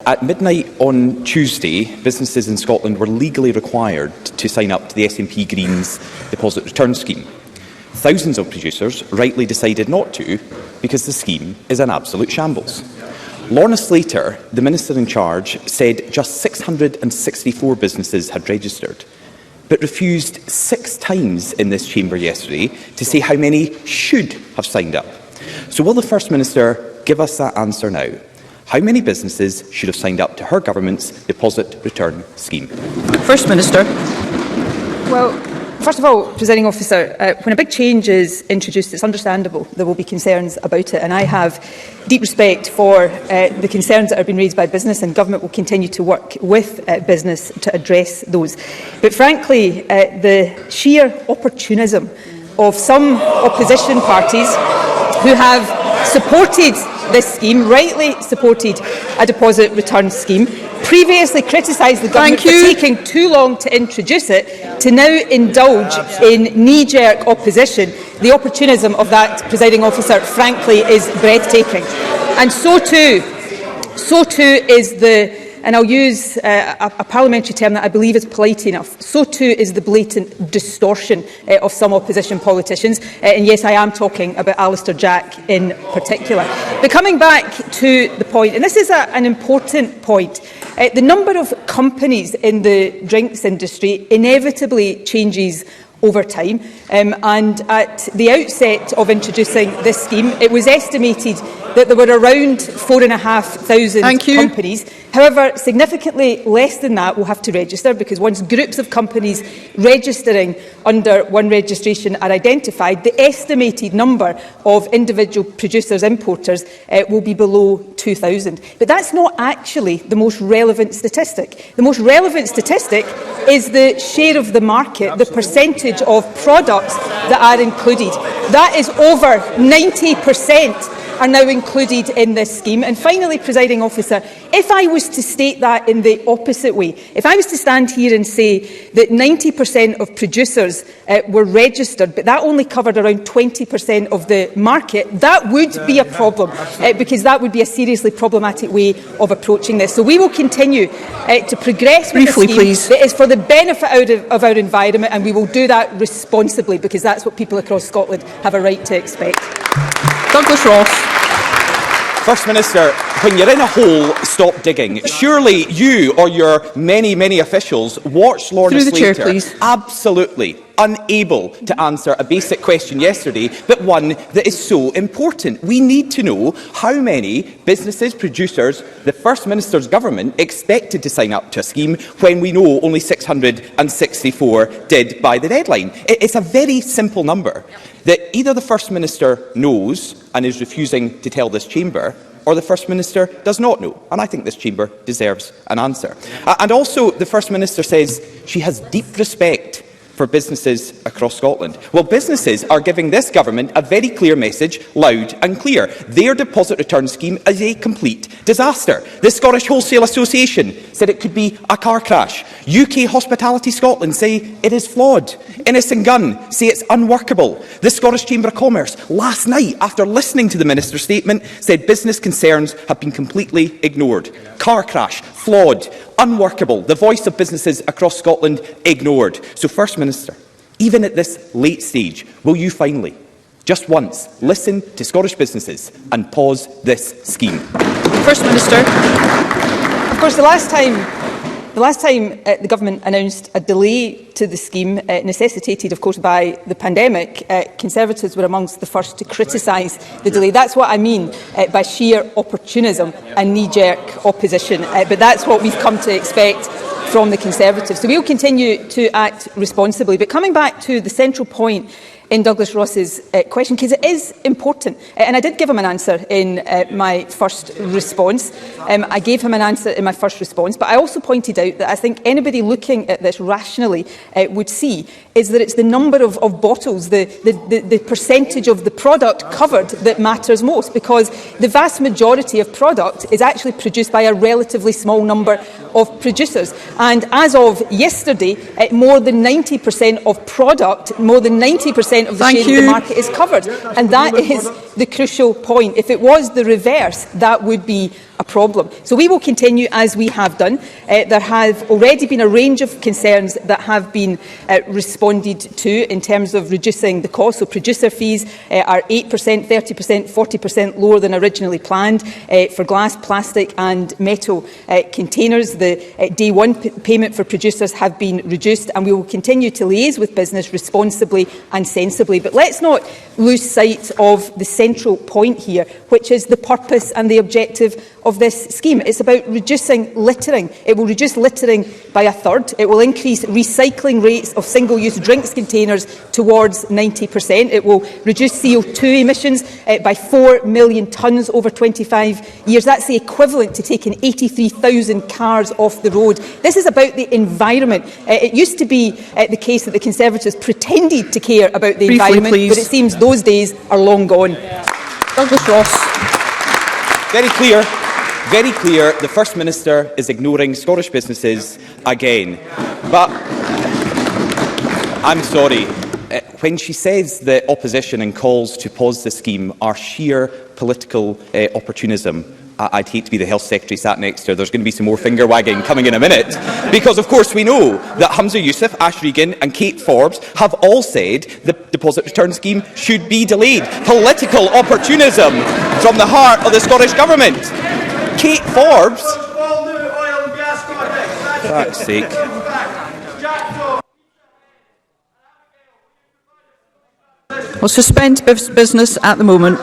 At midnight on Tuesday, businesses in Scotland were legally required to sign up to the SNP Greens deposit return scheme. Thousands of producers rightly decided not to because the scheme is an absolute shambles. Lorna Slater, the Minister in charge, said just 664 businesses had registered, but refused 6 times in this chamber yesterday to say how many should have signed up. So will the First Minister give us that answer now? How many businesses should have signed up to her government's deposit return scheme? First Minister. Well, first of all, Presiding Officer, when a big change is introduced, it's understandable there will be concerns about it, and I have deep respect for the concerns that are being raised by business, and Government will continue to work with business to address those. But frankly, the sheer opportunism of some opposition parties who have supported this scheme, rightly supported a deposit return scheme, previously criticised the government for taking too long to introduce it, to now indulge in knee-jerk opposition. The opportunism of that, Presiding Officer, frankly, is breathtaking. And so too is the, and I'll use a parliamentary term that I believe is polite enough, so too is the blatant distortion of some opposition politicians. And yes, I am talking about Alistair Jack in particular. But coming back to the point, and this is an important point, the number of companies in the drinks industry inevitably changes over time, and at the outset of introducing this scheme, it was estimated that there were around 4,500 companies. However, significantly less than that will have to register, because once groups of companies registering under one registration are identified, the estimated number of individual producers, importers, will be below 2,000. But that's not actually the most relevant statistic. The most relevant statistic is the share of the market, the percentage of products that are included. That is over 90% are now included in this scheme. And finally, Presiding Officer, if I was to state that in the opposite way, if I was to stand here and say that 90% of producers were registered, but that only covered around 20% of the market, that would be a problem, because that would be a seriously problematic way of approaching this. So we will continue to progress with the scheme that is for the benefit of our environment, and we will do that responsibly, because that's what people across Scotland have a right to expect. Douglas Ross. First Minister, when you're in a hole, stop digging. Surely you or your many, many officials watched Lorna Slater absolutely unable to answer a basic question yesterday, but one that is so important. We need to know how many businesses, producers, the First Minister's government expected to sign up to a scheme when we know only 664 did by the deadline. It's a very simple number that either the First Minister knows and is refusing to tell this chamber, or the First Minister does not know. And I think this chamber deserves an answer. And also, the First Minister says she has deep respect for businesses across Scotland. Well, businesses are giving this government a very clear message, loud and clear. Their deposit return scheme is a complete disaster. The Scottish Wholesale Association said it could be a car crash. UK Hospitality Scotland say it is flawed. Innis and Gunn say it's unworkable. The Scottish Chamber of Commerce, last night, after listening to the Minister's statement, said business concerns have been completely ignored. Car crash, flawed, unworkable. The voice of businesses across Scotland ignored. So, First Minister, even at this late stage, will you finally, just once, listen to Scottish businesses and pause this scheme? First Minister. Of course, the last time the Government announced a delay to the scheme, necessitated, of course, by the pandemic, Conservatives were amongst the first to criticise the delay. That's what I mean by sheer opportunism and knee-jerk opposition. But that's what we've come to expect from the Conservatives. So we'll continue to act responsibly. But coming back to the central point in Douglas Ross's question, because it is important, and I did give him an answer in my first response. I gave him an answer in my first response, but I also pointed out that I think anybody looking at this rationally would see is that it's the number of bottles, the percentage of the product covered that matters most, because the vast majority of product is actually produced by a relatively small number of producers. And as of yesterday, more than 90% of product, more than 90% of the share of the market is covered. And that is the crucial point. If it was the reverse, that would be a problem. So we will continue as we have done. There have already been a range of concerns that have been responded to in terms of reducing the cost. So producer fees are 8%, 30%, 40% lower than originally planned for glass, plastic and metal containers. The day one payment for producers have been reduced, and we will continue to liaise with business responsibly and sensibly. But let's not lose sight of the central point here, which is the purpose and the objective of this scheme. It's about reducing littering. It will reduce littering by a third. It will increase recycling rates of single-use drinks containers towards 90%. It will reduce CO2 emissions by 4 million tonnes over 25 years. That's the equivalent to taking 83,000 cars off the road. This is about the environment. It used to be the case that the Conservatives pretended to care about the environment, but it seems those days are long gone. Douglas Ross. Very clear, the First Minister is ignoring Scottish businesses again. But I'm sorry, when she says the opposition and calls to pause the scheme are sheer political opportunism, I'd hate to be the Health Secretary sat next to her. There's going to be some more finger wagging coming in a minute. Because, of course, we know that Humza Yousaf, Ash Regan and Kate Forbes have all said the deposit return scheme should be delayed. Political opportunism from the heart of the Scottish Government. Kate Forbes... For God's sake. We'll suspend business at the moment.